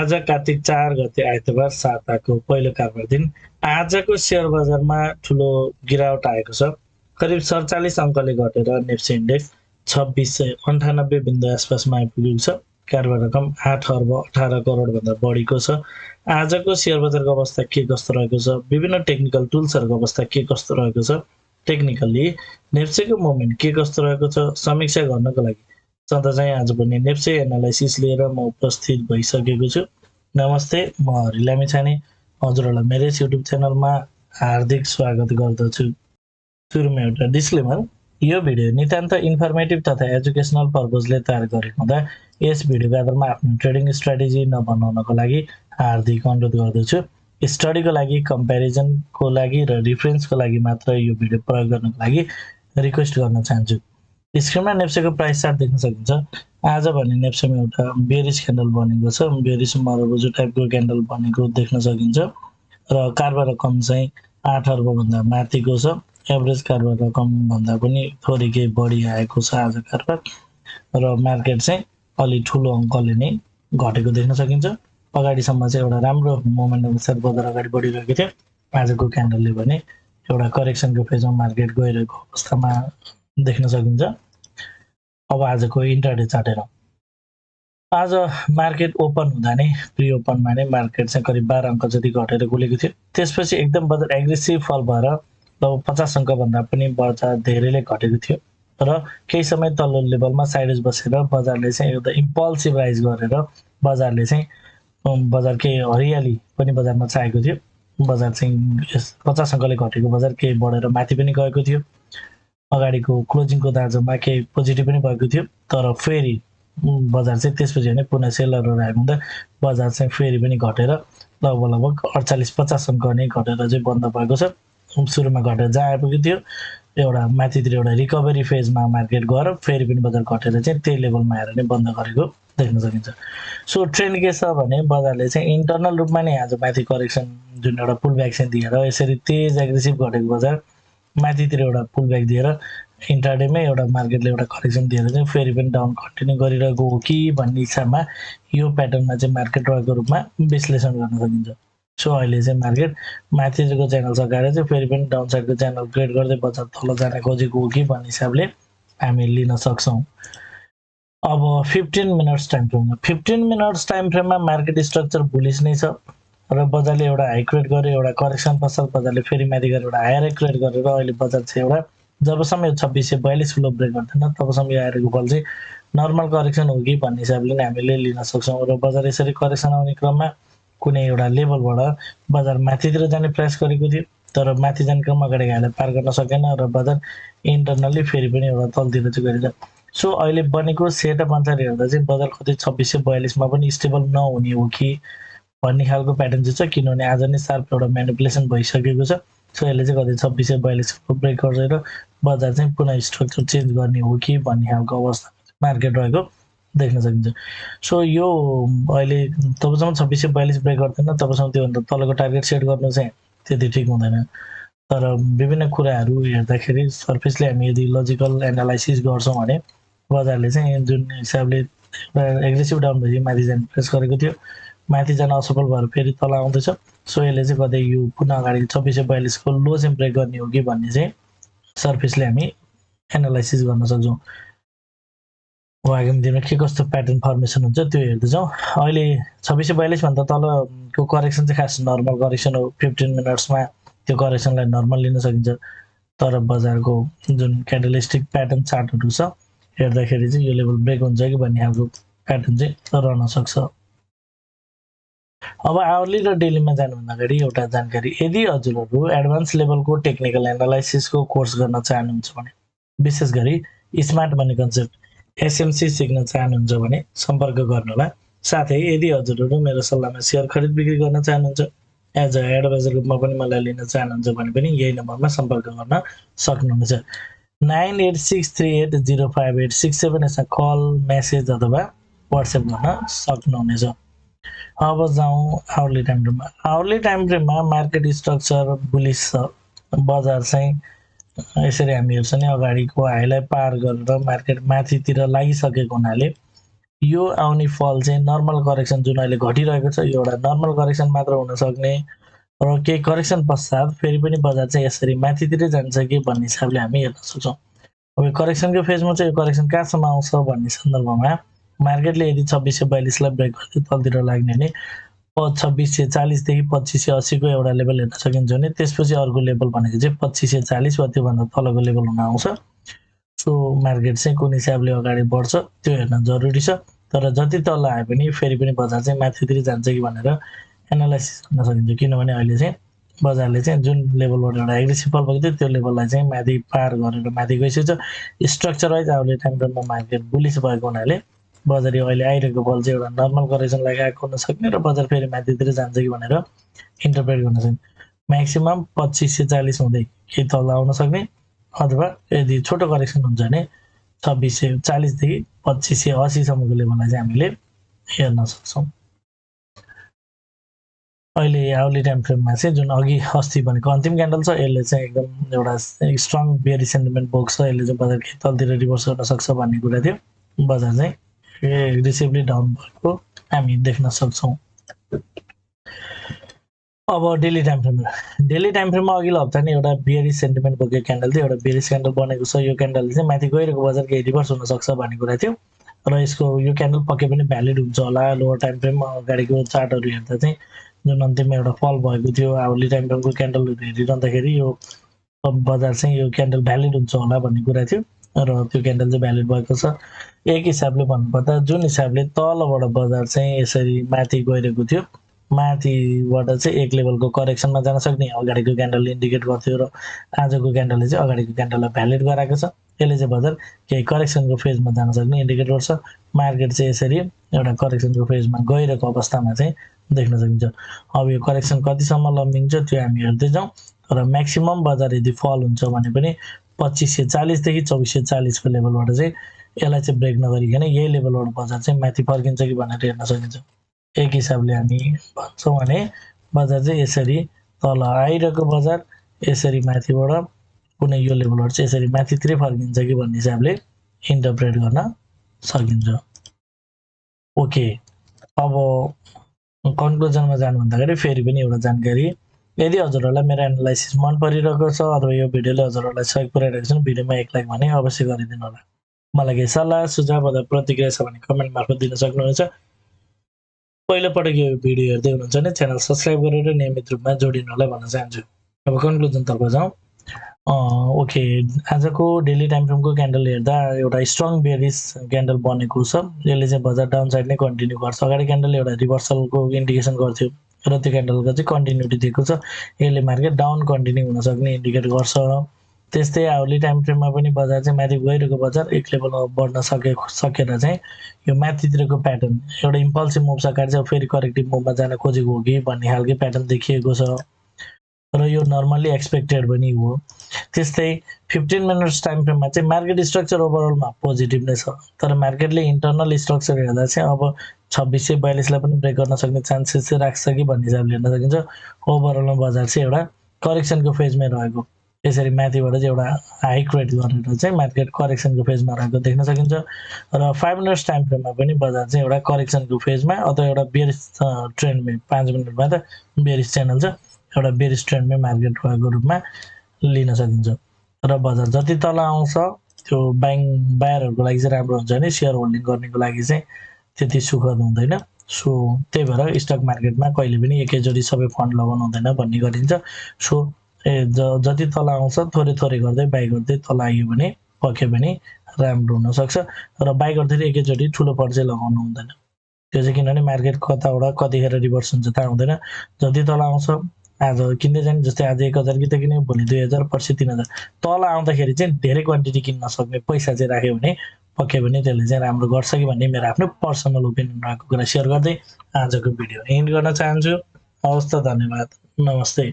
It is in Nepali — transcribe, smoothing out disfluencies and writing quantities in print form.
आज कार्तिक 4 गते आइतबार साताको पहिलो कारोबार दिन आजको शेयर बजारमा ठूलो गिरावट आएको छ। करिब 47 अङ्कले घटेर नेप्से इन्डेक्स 2698 बिन्दु आसपासमा आइपुगेको छ। कारोबार रकम 8 अर्ब 18 करोड भन्दा बढीको छ। आजको शेयर बजारको अवस्था के कस्तो रहेको छ, विभिन्न टेक्निकल टुल्सहरूको अवस्था के कस्तो रहेको छ, टेक्निकली नेप्सेको मुभमेन्ट के कस्तो रहेको छ, समीक्षा गर्नको लागि सधैँ चाहिँ आज पनि नेप्से एनालाइसिस लिएर म उपस्थित भइसकेको छु। नमस्ते, म LAMICHHANE हजुरहरूलाई मेरो युट्युब च्यानलमा हार्दिक स्वागत गर्दछु। सुरुमा एउटा डिस्क्लेमर, यो भिडियो नितान्त इन्फर्मेटिभ तथा एजुकेसनल पर्पजले तयार गरेको हुँदा यस भिडियोको आधारमा आफ्नो ट्रेडिङ स्ट्र्याटेजी नबनाउनको लागि हार्दिक अनुरोध गर्दछु। स्टडीको लागि, कम्पेरिजनको लागि र रिफरेन्सको लागि मात्र यो भिडियो प्रयोग गर्नको लागि रिक्वेस्ट गर्न चाहन्छु। स्क्रिनमा नेप्सेको प्राइस चार्ट देख्न सकिन्छ। आज भने नेप्सेमा एउटा बेरिस क्यान्डल बनेको छ, बेरिस मरबुजु टाइपको क्यान्डल बनेको देख्न सकिन्छ र कारोबार रकम चाहिँ 8 अर्बभन्दा माथिको छ। एभरेज कारोबार रकम भन्दा पनि थोरै केही बढी आएको छ आज कारोबार र मार्केट चाहिँ अलि ठुलो अङ्कले नै घटेको देख्न सकिन्छ। अगाडिसम्म चाहिँ एउटा राम्रो मोमेन्टम साथ बजार अगाडि बढिरहेको थियो। आजको क्यान्डलले भने एउटा करेक्सनको फेजमा मार्केट गइरहेको अवस्थामा देख्न सकिन्छ। अब आजको इन्ट्राडे चार्ट हेरौँ। आज मार्केट ओपन हुँदा नै प्री ओपनमा नै मार्केट चाहिँ करिब 12 अङ्क जति घटेर खुलेको थियो। त्यसपछि एकदम बजार एग्रेसिभ फल भएर लगभग 50 अङ्कभन्दा पनि बजार धेरैले घटेको थियो र केही समय तल्लो लेभलमा साइडवेज बसेर बजारले चाहिँ एउटा इम्पल्सिभ राइज गरेर बजारले चाहिँ बजार केही हरियाली पनि बजारमा चाहेको थियो। बजार चाहिँ 50 अङ्कले घटेको बजार केही बढेर माथि पनि गएको थियो। अगाडिको क्लोजिङको दाँजोमा केही पोजिटिभ पनि भएको थियो, तर फेरि बजार चाहिँ त्यसपछि भने पुनः सेलरहरू आएको हुँदा बजार चाहिँ फेरि पनि घटेर लगभग 48-50 अङ्क नै घटेर चाहिँ बन्द भएको छ। सुरुमा घटेर जहाँ आइपुगेको थियो एउटा माथितिर एउटा रिकभरी फेजमा मार्केट गएर फेरि पनि बजार घटेर चाहिँ त्यही लेभलमा आएर नै बन्द गरेको देख्न सकिन्छ। सो ट्रेन्ड के छ भने बजारले चाहिँ इन्टरनल रूपमा नै आज माथि करेक्सन जुन एउटा पुल ब्याक चाहिँ दिएर यसरी तेज एग्रेसिभ घटेको बजार माथितिर एउटा पुल ब्याक दिएर इन्ट्राडेमै एउटा मार्केटले एउटा करेक्सन दिएर चाहिँ फेरि पनि डाउन कन्टिन्यू गरिरहेको हो कि भन्ने इच्छामा यो प्याटर्नमा चाहिँ मार्केट रहेको रूपमा विश्लेषण गर्न सकिन्छ। सो अहिले चाहिँ मार्केट माथितिरको च्यानल सकाएर चाहिँ फेरि पनि डाउन साइडको च्यानल क्रिएट गर्दै बजार तल जान खोजेको हो कि भन्ने हिसाबले हामी लिन सक्छौँ। अब 15 मिनट्स टाइम फ्रेममा 15 मिनट्स टाइम फ्रेममा मार्केट स्ट्रक्चर बुलिस नै छ र बजारले एउटा हाई क्रिएट गर्यो, एउटा करेक्सन पश्चात बजारले फेरि माथि गरेर एउटा हायर क्रिएट गरेर अहिले बजार चाहिँ एउटा जबसम्म यो 2642 फ्लो ब्रेक गर्दैन तबसम्म यो आएको फल चाहिँ नर्मल करेक्सन हो कि भन्ने हिसाबले नै हामीले लिन सक्छौँ र बजार यसरी करेक्सन आउने क्रममा कुनै एउटा लेभलबाट बजार माथितिर जाने प्रयास गरेको थियो, तर माथि जाने क्रममा अगाडि गाईलाई पार गर्न सकेन र बजार इन्टरनल्ली फेरि पनि एउटा तलतिर चाहिँ गइरहेछ। सो अहिले बनेको सेटअप अनुसार हेर्दा चाहिँ बजार कतै 2642 मा पनि स्टेबल नहुने हो कि भन्ने खालको प्याटर्न चाहिँ छ, किनभने आज नै सार्प एउटा म्यानिपुलेसन भइसकेको छ। सो यसले चाहिँ कतै 2642 को ब्रेक गरेर बजार चाहिँ पुनः स्ट्रक्चर चेन्ज गर्ने हो कि भन्ने खालको अवस्था मार्केट रहेको देख्न सकिन्छ। सो यो अहिले तबसम्म 2642 ब्रेक गर्दैन तबसम्म त्योभन्दा तलको टार्गेट सेट गर्नु चाहिँ त्यति ठिक हुँदैन। तर विभिन्न कुराहरू हेर्दाखेरि सर्फेसले हामी यदि लजिकल एनालाइसिस गर्छौँ भने बजारले चाहिँ जुन हिसाबले एग्रेसिभ डाउन भएपछि माथि जाने प्रयास गरेको थियो, माथि जान असफल भएर फेरि तल आउँदैछ। सो यसले चाहिँ कतै यो पुनः अगाडि 2642 को लो चाहिँ ब्रेक गर्ने हो कि भन्ने चाहिँ सर्फेसले हामी एनालाइसिस गर्न सक्छौँ। आगामी दिनमा के कस्तो प्याटर्न फर्मेसन हुन्छ त्यो हेर्दैछौँ। अहिले 2642 भन्दा तलको करेक्सन चाहिँ खास नर्मल करेक्सन हो। 15 मिनट्समा त्यो करेक्सनलाई नर्मल लिन सकिन्छ, तर बजारको जुन क्यान्डलस्टिक प्याटर्न चार्टहरू छ हेर्दाखेरि चाहिँ यो लेभल ब्रेक हुन्छ कि भन्ने खालको प्याटर्न चाहिँ रहन सक्छ। अब आवरली र डेलीमा जानुभन्दा अगाडि एउटा जानकारी, यदि हजुरहरू एडभान्स लेभलको टेक्निकल एनालाइसिसको कोर्स गर्न चाहनुहुन्छ भने विशेष गरी स्मार्ट मनी कन्सेप्ट SMC सिक्न चाहनुहुन्छ भने सम्पर्क गर्नुहोला। साथै यदि हजुरहरू मेरो सल्लाहमा सेयर खरिद बिक्री गर्न चाहनुहुन्छ, एज अ एडभाइजर रूपमा पनि मलाई लिन चाहनुहुन्छ भने पनि यही नम्बरमा सम्पर्क गर्न सक्नुहुनेछ। 9863805867 यसमा कल, मेसेज अथवा वाट्सएप गर्न सक्नुहुनेछ। अब जाउँ आवरली टाइम फ्रेममा। आवरली टाइम फ्रेममा मार्केट स्ट्रक्चर बुलिस छ। बजार चाहिँ यसरी हामी हेर्छौँ नि अगाडिको हाईलाई पार गरेर मार्केट माथितिर लागिसकेको हुनाले यो आउने फल चाहिँ नर्मल करेक्सन जुन अहिले घटिरहेको छ यो एउटा नर्मल करेक्सन मात्र हुन सक्ने र केही करेक्सन पश्चात फेरि पनि बजार चाहिँ यसरी माथितिरै जान्छ कि भन्ने हिसाबले हामी हेर्न सक्छौँ। अब यो करेक्सनको फेजमा चाहिँ यो करेक्सन कहाँसम्म आउँछ भन्ने सन्दर्भमा मार्केटले यदि 2642 लाई ब्रेक गर्दै तलतिर लाग्ने भने 2640 देखि 2580 को एउटा लेभल हेर्न सकिन्छ भने त्यसपछि अर्को लेभल भनेको चाहिँ 2540 वा त्योभन्दा तलको लेभल हुन आउँछ। सो मार्केट चाहिँ कुन हिसाबले अगाडि बढ्छ त्यो हेर्न जरुरी छ। तर जति तल आए पनि फेरि पनि बजार चाहिँ माथितिर जान्छ कि भनेर एनालाइसिस गर्न सकिन्छ, किनभने अहिले चाहिँ बजारले चाहिँ जुन लेभलबाट एउटा एग्रेसिभ फल भएको थियो त्यो लेभललाई चाहिँ माथि पार गरेर माथि गइसकेको छ। स्ट्रक्चर वाइज आउने टाइम फ्रेममा मार्केट बुलिस भएको हुनाले बजार यो अहिले आइरहेको फल चाहिँ एउटा नर्मल करेक्सनलाई आएको हुन सक्ने र बजार फेरि माथितिर जान्छ कि भनेर इन्टरप्रेट गर्न सक्ने। म्याक्सिमम 2540 हुँदै केही तल आउन सक्ने अथवा यदि छोटो करेक्सन हुन्छ भने 2640 देखि 2580 सम्मको लेभललाई चाहिँ हामीले हेर्न सक्छौँ। अहिले आउली टाइम फ्रेममा चाहिँ जुन अघि अस्ति भनेको अन्तिम क्यान्डल छ यसले चाहिँ एकदम एउटा स्ट्रङ बेयरी सेन्टिमेन्ट बोक्छ, यसले चाहिँ बजार केही तलतिर रिभर्स गर्न सक्छ भन्ने कुरा थियो। बजार चाहिँ एग्रेसिभली डाउन भएको हामी देख्न सक्छौँ। अब डेली टाइम फ्रेममा अघिल्लो हप्ता नै एउटा बेयरी सेन्टिमेन्ट बोकेको क्यान्डल थियो, एउटा बेयरिस क्यान्डल बनेको छ। यो क्यान्डलले चाहिँ माथि गइरहेको बजार केही रिभर्स हुन सक्छ भन्ने कुरा थियो र यसको यो क्यान्डल पक्कै पनि भ्यालिड हुन्छ होला। लोवर टाइम फ्रेममा अगाडिको चार्टहरू हेर्दा चाहिँ जुन अन्तिममा एउटा फल भएको थियो आवर्ली टाइम फ्रेमको क्यान्डलहरू हेरिरहँदाखेरि यो बजार चाहिँ यो क्यान्डल भ्यालिड हुन्छ होला भन्ने कुरा थियो र त्यो क्यान्डल चाहिँ भ्यालिड भएको छ। एक हिसाबले भन्नुपर्दा जुन हिसाबले तलबाट बजार चाहिँ यसरी माथि गइरहेको थियो, माथिबाट चाहिँ एक लेभलको करेक्सनमा जान सक्ने अगाडिको क्यान्डलले इन्डिकेट गर्थ्यो र आजको क्यान्डलले चाहिँ अगाडिको क्यान्डललाई भ्यालिड गराएको छ। यसले चाहिँ बजार केही करेक्सनको फेजमा जान सक्ने इन्डिकेट गर्छ। मार्केट चाहिँ यसरी एउटा करेक्सनको फेजमा गइरहेको अवस्थामा चाहिँ देख्न सकिन्छ। अब यो करेक्सन कतिसम्म लम्बिन्छ त्यो हामी हेर्दै जाउँ र म्याक्सिमम बजार यदि फल हुन्छ भने पनि 2540 देखि 2440 को लेभलबाट चाहिँ यसलाई चाहिँ ब्रेक नगरिकन यही लेभलबाट बजार चाहिँ माथि फर्किन्छ कि भनेर हेर्न सकिन्छ। एक हिसाबले हामी भन्छौँ भने बजार चाहिँ यसरी तल आइरहेको बजार यसरी माथिबाट कुनै यो लेभलबाट चाहिँ यसरी माथितिरै फर्किन्छ कि भन्ने हिसाबले इन्टरप्रेट गर्न सकिन्छ। ओके, अब कन्क्लुजनमा जानुभन्दा अगाडि फेरि पनि एउटा जानकारी, यदि हजुरहरूलाई मेरो एनालाइसिस मन परिरहेको छ अथवा यो भिडियोले हजुरहरूलाई सहयोग पुर्याइरहेको छ भने भिडियोमा एक लाइक भने अवश्य गरिदिनु होला। मलाई केही सल्लाह सुझाव अथवा प्रतिक्रिया छ भने कमेन्ट मार्फत दिन सक्नुहुन्छ। पहिलोपटक यो भिडियो हेर्दै हुनुहुन्छ भने च्यानल सब्सक्राइब गरेर नियमित रूपमा जोडिनु होला भन्न चाहन्छु। अब कन्क्लुजनतर्फ जाउँ। ओके, आजको डेली टाइम फ्रेमको क्यान्डल हेर्दा एउटा स्ट्रङ बेयरिस क्यान्डल बनेको छ। यसले चाहिँ बजार डाउन साइड नै कन्टिन्यू गर्छ। अगाडि क्यान्डलले एउटा रिभर्सलको इन्डिकेसन गर्थ्यो र त्यो क्यान्डलको चाहिँ कन्टिन्युटी दिएको छ। यसले मार्केट डाउन कन्टिन्यू हुन सक्ने इन्डिकेट गर्छ। त्यस्तै आवर्ली टाइम फ्रेममा पनि बजार चाहिँ माथि गइरहेको बजार एक लेभलमा बढ्न सकेर चाहिँ यो माथितिरको प्याटर्न एउटा इम्पल्सिभ मुभ सकाएर चाहिँ फेरि करेक्टिभ मुभमा जान खोजेको हो कि भन्ने खालको प्याटर्न देखिएको छ र यो नर्मल्ली एक्सपेक्टेड पनि हो। त्यस्तै 15 मिनट्स टाइम फ्रेममा चाहिँ मार्केट स्ट्रक्चर ओभरअलमा पोजिटिभ नै छ, तर मार्केटले इन्टरनल स्ट्रक्चर हेर्दा चाहिँ अब 2642 लाई पनि ब्रेक गर्न सक्ने चान्सेस चाहिँ राख्छ कि भन्ने हिसाबले हेर्न सकिन्छ। ओभरअलमा बजार चाहिँ एउटा करेक्सनको फेजमै रहेको, यसरी माथिबाट चाहिँ एउटा हाई क्रिएट गरेर चाहिँ मार्केट करेक्सनको फेजमा रहेको देख्न सकिन्छ र 5 मिनट्स टाइम फ्रेममा पनि बजार चाहिँ एउटा करेक्सनको फेजमा अथवा एउटा बेयरिस ट्रेन्डमै 5 मिनटमा त बेयरिस च्यानल छ, एउटा बेयरिस ट्रेन्डमै मार्केट रहेको रूपमा लिन सकिन्छ र बजार जति तल आउँछ त्यो बायरहरूको लागि चाहिँ राम्रो हुन्छ भने सेयर होल्डिङ गर्नेको लागि चाहिँ त्यति सुखद हुँदैन। सो त्यही भएर स्टक मार्केटमा कहिले पनि एकैचोटि सबै फन्ड लगाउनु हुँदैन भन्ने गरिन्छ। सो जति तल आउँछ थोरै थोरै गर्दै बाई गर्दै तल आयो भने पक्कै पनि राम्रो हुनसक्छ र बाई गर्दाखेरि एकैचोटि ठुलो फन्ड चाहिँ लगाउनु हुँदैन। त्यो चाहिँ किनभने मार्केट कताबाट कतिखेर रिभर्स हुन्छ थाहा हुँदैन। जति तल आउँछ आज किन्दै जाने, जस्तै आज 1000 कि त किने भोलि 2000 पर्सि 3000 तल आउँदाखेरि चाहिँ धेरै क्वान्टिटी किन्न सक्ने पैसा चाहिँ राख्यो भने पक्कै पनि त्यसले चाहिँ राम्रो गर्छ कि भन्ने मेरो आफ्नो पर्सनल ओपिनियन रहेको कुरा सेयर गर्दै आजको भिडियो एन्ड गर्न चाहन्छु। हवस् त, धन्यवाद, नमस्ते।